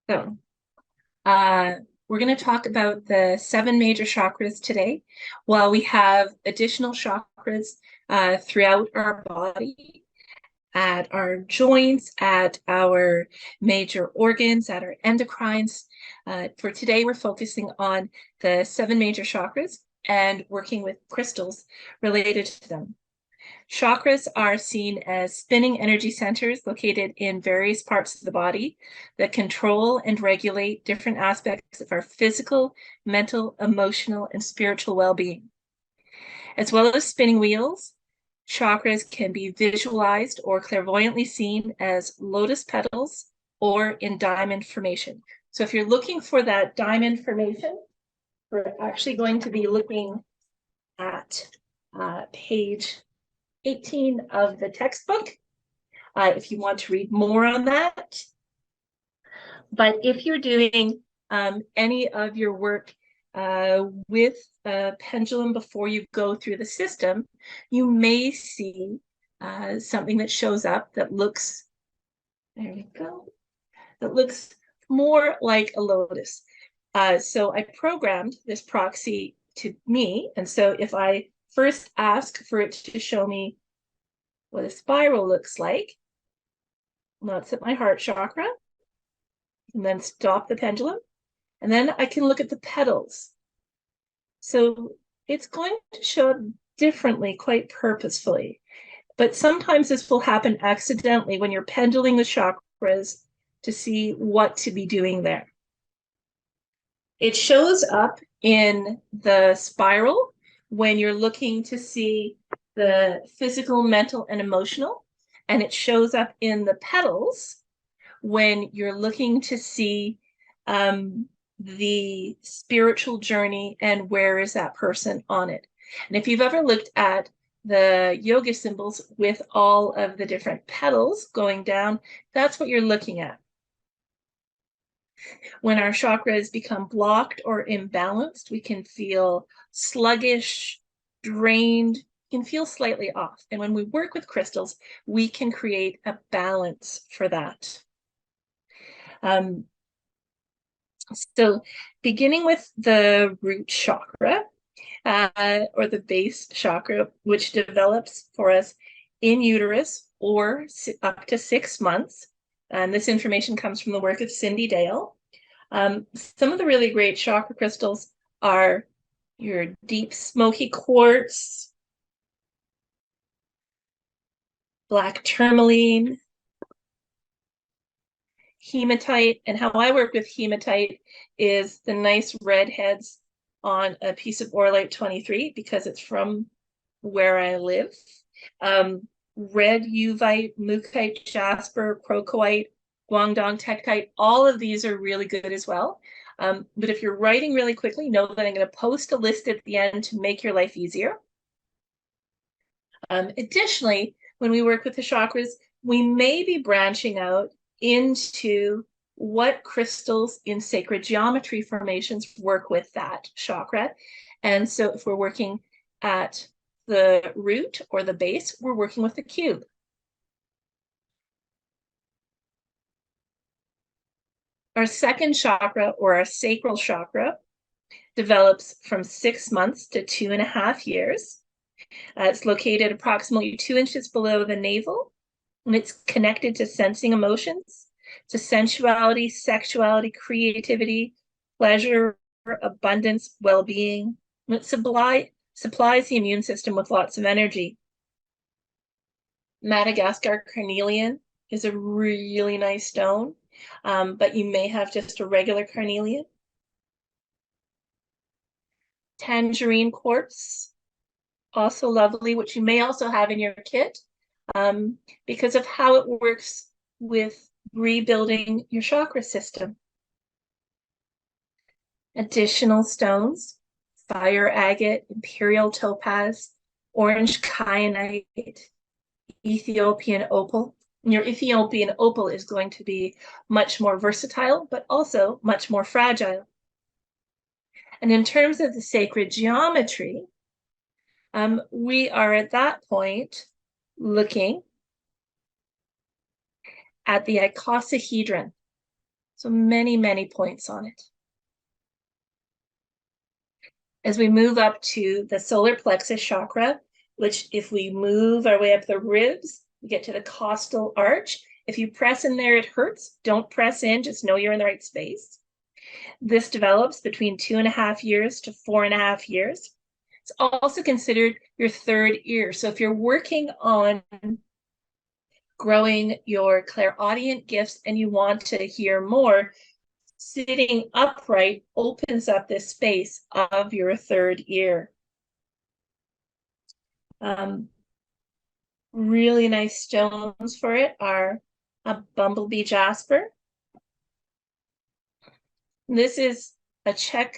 So, we're going to talk about the 7 major chakras today, while we have additional chakras throughout our body, at our joints, at our major organs, at our endocrines. For today, we're focusing on the 7 major chakras and working with crystals related to them. Chakras are seen as spinning energy centers located in various parts of the body that control and regulate different aspects of our physical, mental, emotional, and spiritual well-being. As well as spinning wheels, chakras can be visualized or clairvoyantly seen as lotus petals or in diamond formation. So if you're looking for that diamond formation, we're actually going to be looking at page 18 of the textbook, if you want to read more on that. But if you're doing any of your work with a pendulum before you go through the system, you may see something that shows up that looks, there we go, that looks more like a lotus. So I programmed this proxy to me. And so if I first ask for it to show me what a spiral looks like, that's at my heart chakra, and then stop the pendulum. And then I can look at the petals. So it's going to show up differently, quite purposefully. But sometimes this will happen accidentally when you're pendulating the chakras to see what to be doing there. It shows up in the spiral when you're looking to see the physical, mental, and emotional. And it shows up in the petals when you're looking to see the spiritual journey and where is that person on it. And if you've ever looked at the yoga symbols with all of the different petals going down, that's what you're looking at. When our chakras become blocked or imbalanced, we can feel sluggish, drained, can feel slightly off. And when we work with crystals, we can create a balance for that. So beginning with the root chakra, or the base chakra, which develops for us in uterus or up to 6 months. And this information comes from the work of Cindy Dale. Some of the really great chakra crystals are your deep smoky quartz, black tourmaline, hematite. And how I work with hematite is the nice red heads on a piece of Orlite 23, because it's from where I live. Red uvite, mookaite, jasper, crocoite, guangdong, tektite, all of these are really good as well. But if you're writing really quickly, know that I'm going to post a list at the end to make your life easier. Additionally, when we work with the chakras, we may be branching out into what crystals in sacred geometry formations work with that chakra. And so if we're working at the root or the base, we're working with the cube. Our second chakra, or our sacral chakra, develops from 6 months to 2.5 years. It's located approximately 2 inches below the navel, and it's connected to sensing emotions, to sensuality, sexuality, creativity, pleasure, abundance, well-being. It supplies the immune system with lots of energy. Madagascar carnelian is a really nice stone, but you may have just a regular carnelian. Tangerine quartz, also lovely, which you may also have in your kit, because of how it works with rebuilding your chakra system. Additional stones: fire agate, imperial topaz, orange kyanite, Ethiopian opal. And your Ethiopian opal is going to be much more versatile, but also much more fragile. And in terms of the sacred geometry, we are at that point looking at the icosahedron. So many, many points on it. As we move up to the solar plexus chakra, which if we move our way up the ribs, we get to the costal arch. If you press in there, it hurts. Don't press in, just know you're in the right space. This develops between 2.5 years to 4.5 years. It's also considered your third ear. So if you're working on growing your clairaudient gifts and you want to hear more, sitting upright opens up this space of your third ear. Really nice stones for it are a bumblebee jasper. This is a Czech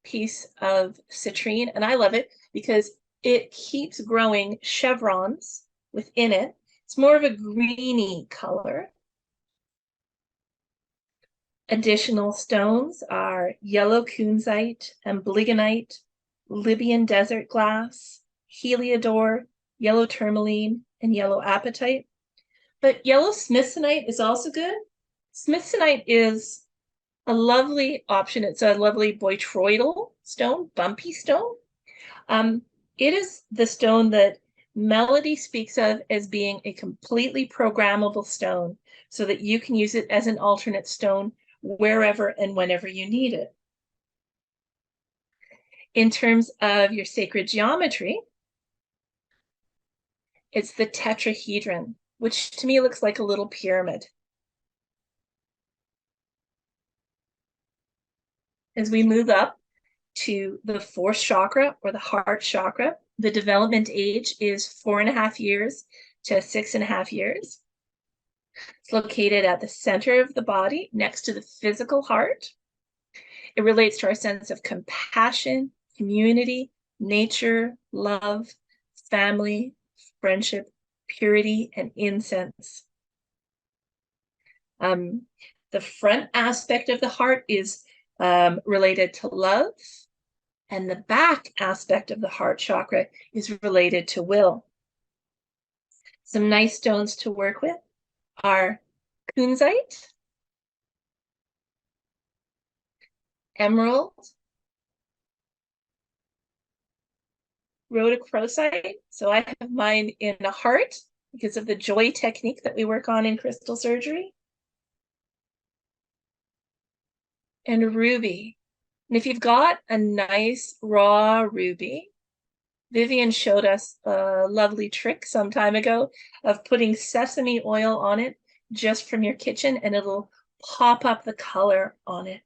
piece of citrine, and I love it because it keeps growing chevrons within it. It's more of a greeny color. Additional stones are yellow kunzite, amblygonite, Libyan desert glass, heliodor, yellow tourmaline, and yellow apatite. But yellow smithsonite is also good. Smithsonite is a lovely option. It's a lovely botryoidal stone, bumpy stone. It is the stone that Melody speaks of as being a completely programmable stone so that you can use it as an alternate stone wherever and whenever you need it. In terms of your sacred geometry, it's the tetrahedron, which to me looks like a little pyramid. As we move up to the fourth chakra or the heart chakra, the development age is 4.5 years to 6.5 years. It's located at the center of the body next to the physical heart. It relates to our sense of compassion, community, nature, love, family, friendship, purity, and incense. The front aspect of the heart is related to love, and the back aspect of the heart chakra is related to will. Some nice stones to work with are kunzite, emerald, rhodochrosite. So I have mine in a heart because of the joy technique that we work on in crystal surgery. And a ruby. And if you've got a nice raw ruby, Vivian showed us a lovely trick some time ago of putting sesame oil on it just from your kitchen, and it'll pop up the color on it.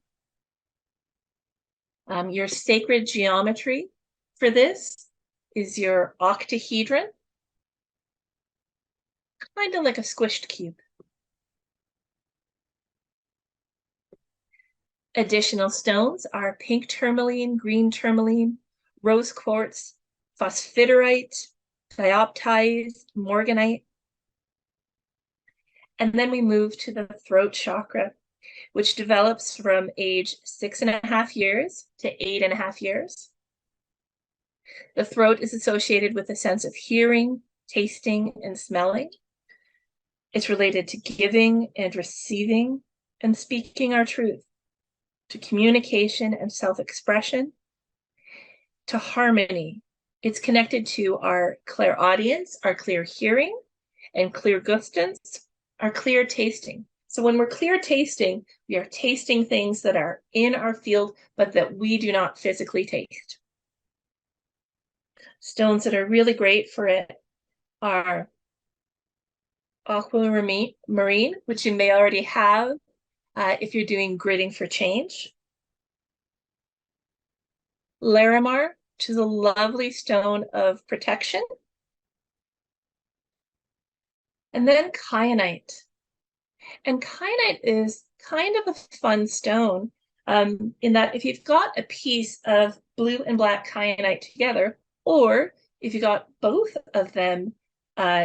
Your sacred geometry for this is your octahedron, kind of like a squished cube. Additional stones are pink tourmaline, green tourmaline, rose quartz, phosphiterite, dioptized morganite. And then we move to the throat chakra, which develops from age 6.5 years to 8.5 years. The throat is associated with a sense of hearing, tasting, and smelling. It's related to giving and receiving and speaking our truth, to communication and self-expression, to harmony. It's connected to our clairaudience, our clear hearing, and clairgustance, our clear tasting. So when we're clear tasting, we are tasting things that are in our field, but that we do not physically taste. Stones that are really great for it are aquamarine, which you may already have if you're doing gridding for change. Larimar, which is a lovely stone of protection. And then kyanite. And kyanite is kind of a fun stone in that if you've got a piece of blue and black kyanite together, or if you got both of them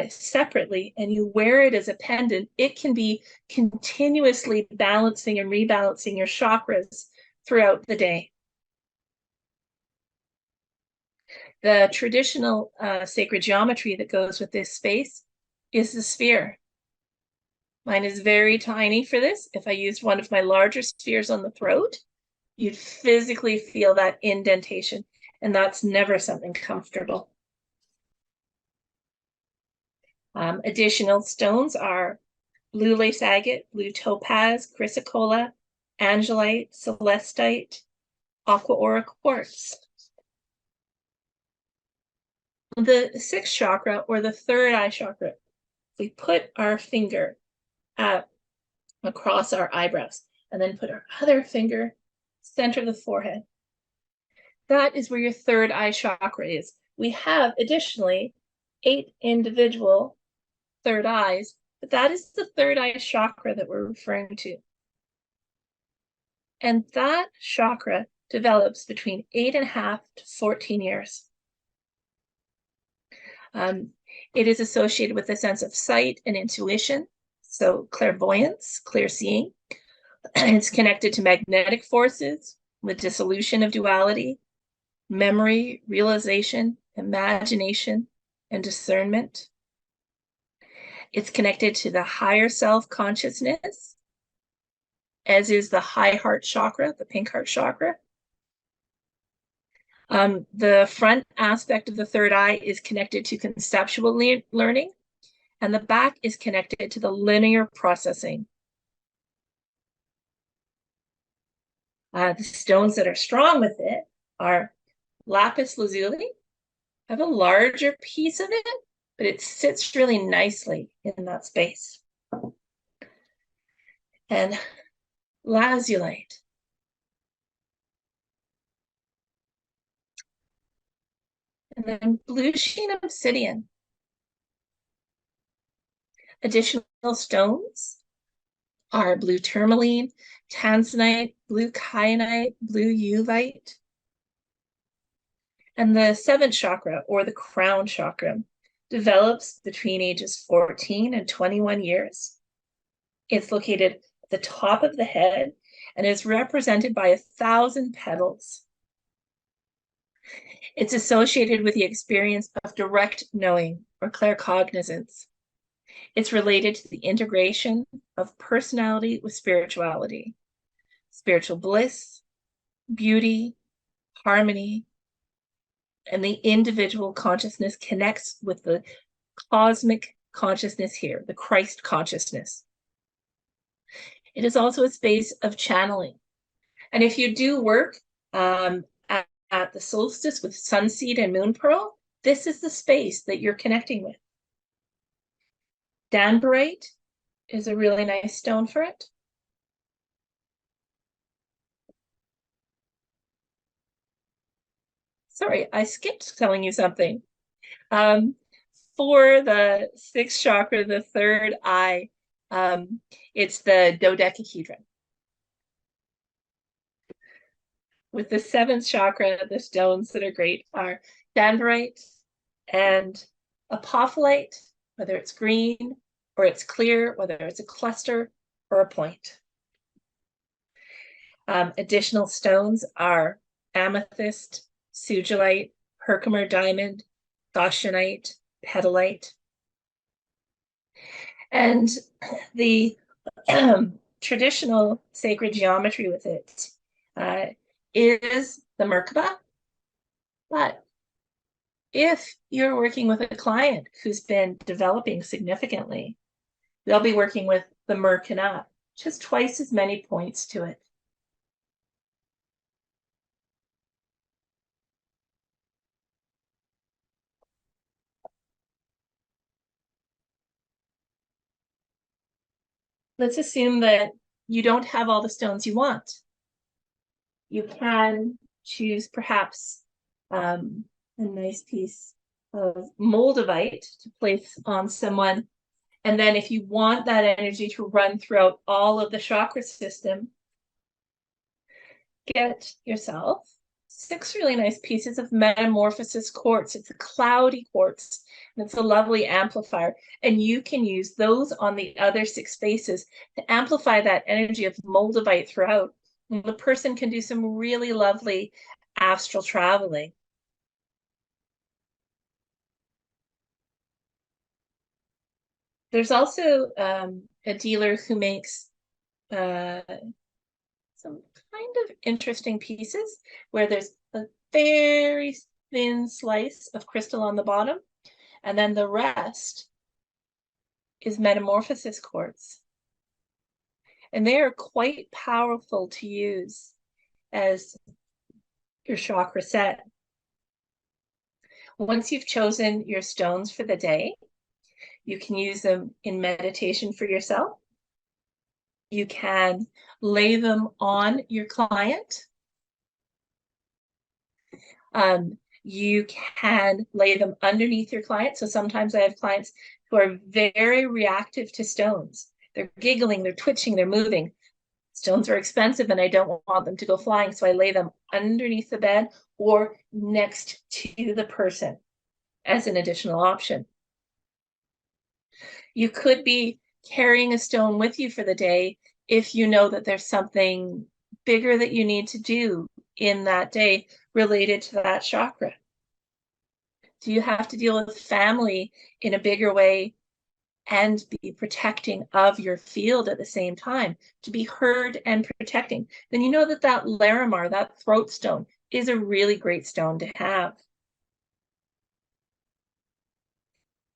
separately and you wear it as a pendant, it can be continuously balancing and rebalancing your chakras throughout the day. The traditional sacred geometry that goes with this space is the sphere. Mine is very tiny for this. If I used one of my larger spheres on the throat, you'd physically feel that indentation, and that's never something comfortable. Additional stones are blue lace agate, blue topaz, chrysocolla, angelite, celestite, aqua aura quartz. The sixth chakra, or the third eye chakra, we put our finger across our eyebrows and then put our other finger center of the forehead. That is where your third eye chakra is. We have additionally 8 individual third eyes, but that is the third eye chakra that we're referring to. And that chakra develops between 8.5 to 14 years. It is associated with a sense of sight and intuition, so clairvoyance, clear seeing. It's connected to magnetic forces, with dissolution of duality, memory, realization, imagination, and discernment. It's connected to the higher self consciousness, as is the high heart chakra, the pink heart chakra. The front aspect of the third eye is connected to conceptual learning, and the back is connected to the linear processing. The stones that are strong with it are lapis lazuli. I have a larger piece of it, but it sits really nicely in that space. And lazulite. And then blue sheen obsidian. Additional stones are blue tourmaline, tanzanite, blue kyanite, blue uvite. And the seventh chakra, or the crown chakra, develops between ages 14 and 21 years. It's located at the top of the head and is represented by 1,000 petals. It's associated with the experience of direct knowing or claircognizance. It's related to the integration of personality with spirituality, spiritual bliss, beauty, harmony, and the individual consciousness connects with the cosmic consciousness here, the Christ consciousness. It is also a space of channeling. And if you do work at the solstice with sunseed and moon pearl, this is the space that you're connecting with. Danburite is a really nice stone for it. Sorry, I skipped telling you something. For the sixth chakra, the third eye, it's the dodecahedron. With the seventh chakra, the stones that are great are danburite and apophyllite, whether it's green or it's clear, whether it's a cluster or a point. Additional stones are amethyst, sugilite, Herkimer diamond, goshenite, petalite. And the traditional sacred geometry with it is the Merkaba. But if you're working with a client who's been developing significantly, they'll be working with the Merkana, which has twice as many points to it. Let's assume that you don't have all the stones you want. You can choose perhaps a nice piece of moldavite to place on someone. And then if you want that energy to run throughout all of the chakra system, get yourself 6 really nice pieces of metamorphosis quartz. It's a cloudy quartz, and it's a lovely amplifier. And you can use those on the other 6 spaces to amplify that energy of moldavite throughout. And the person can do some really lovely astral traveling. There's also a dealer who makes some kind of interesting pieces where there's a very thin slice of crystal on the bottom, and then the rest is metamorphosis quartz. And they are quite powerful to use as your chakra set. Once you've chosen your stones for the day, you can use them in meditation for yourself. You can lay them on your client. You can lay them underneath your client. So sometimes I have clients who are very reactive to stones. They're giggling, they're twitching, they're moving. Stones are expensive and I don't want them to go flying. So I lay them underneath the bed or next to the person as an additional option. You could be carrying a stone with you for the day if you know that there's something bigger that you need to do in that day related to that chakra. Do you have to deal with family in a bigger way and be protecting of your field at the same time, to be heard and protecting? Then you know that that Larimar, that throat stone, is a really great stone to have.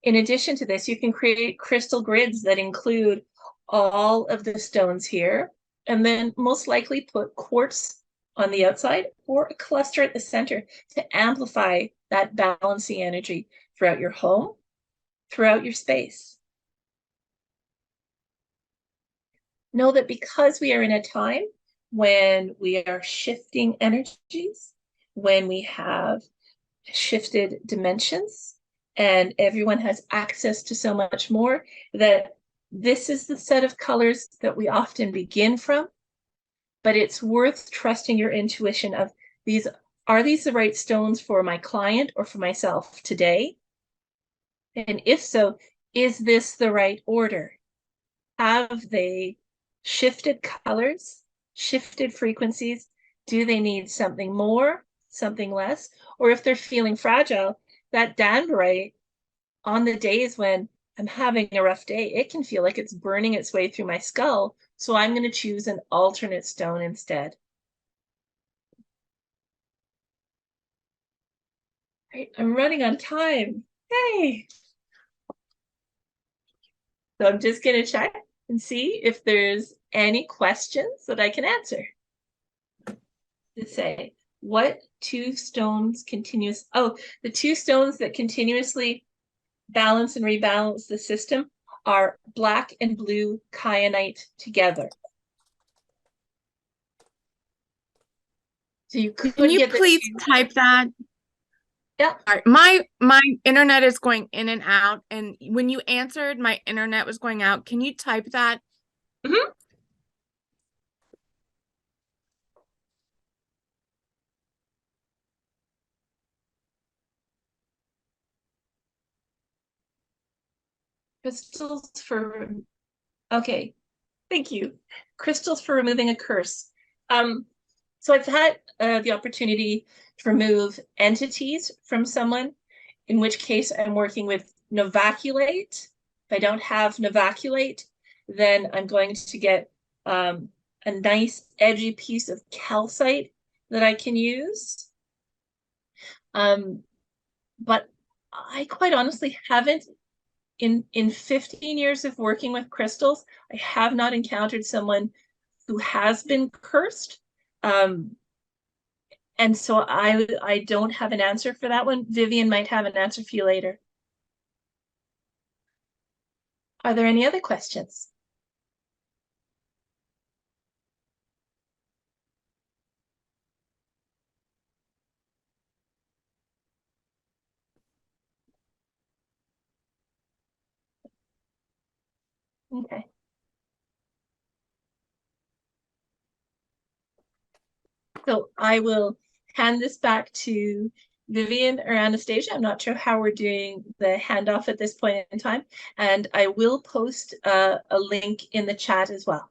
In addition to this, you can create crystal grids that include all of the stones here, and then most likely put quartz on the outside or a cluster at the center to amplify that balancing energy throughout your home, throughout your space. Know that because we are in a time when we are shifting energies, when we have shifted dimensions, and everyone has access to so much more, that this is the set of colors that we often begin from, but it's worth trusting your intuition of these. Are these the right stones for my client or for myself today? And if so, is this the right order? Have they shifted colors, shifted frequencies? Do they need something more, something less? Or if they're feeling fragile, that danbarite, on the days when I'm having a rough day, it can feel like it's burning its way through my skull. So I'm going to choose an alternate stone instead. Right, I'm running on time. Hey. So I'm just going to check and see if there's any questions that I can answer. To say, what two stones continuous? Oh, the two stones that continuously balance and rebalance the system are black and blue kyanite together. So you could Can you get please type that? Yeah. All right. My internet is going in and out, and when you answered, my internet was going out. Can you type that? Mm-hmm. Crystals for, okay, thank you. Crystals for removing a curse. So I've had the opportunity to remove entities from someone, in which case I'm working with novaculate. If I don't have novaculate, then I'm going to get a nice edgy piece of calcite that I can use. But I quite honestly haven't, in 15 years of working with crystals, I have not encountered someone who has been cursed. And so I don't have an answer for that one. Vivian might have an answer for you later. Are there any other questions? Okay. So I will hand this back to Vivian or Anastasia. I'm not sure how we're doing the handoff at this point in time. And I will post a link in the chat as well.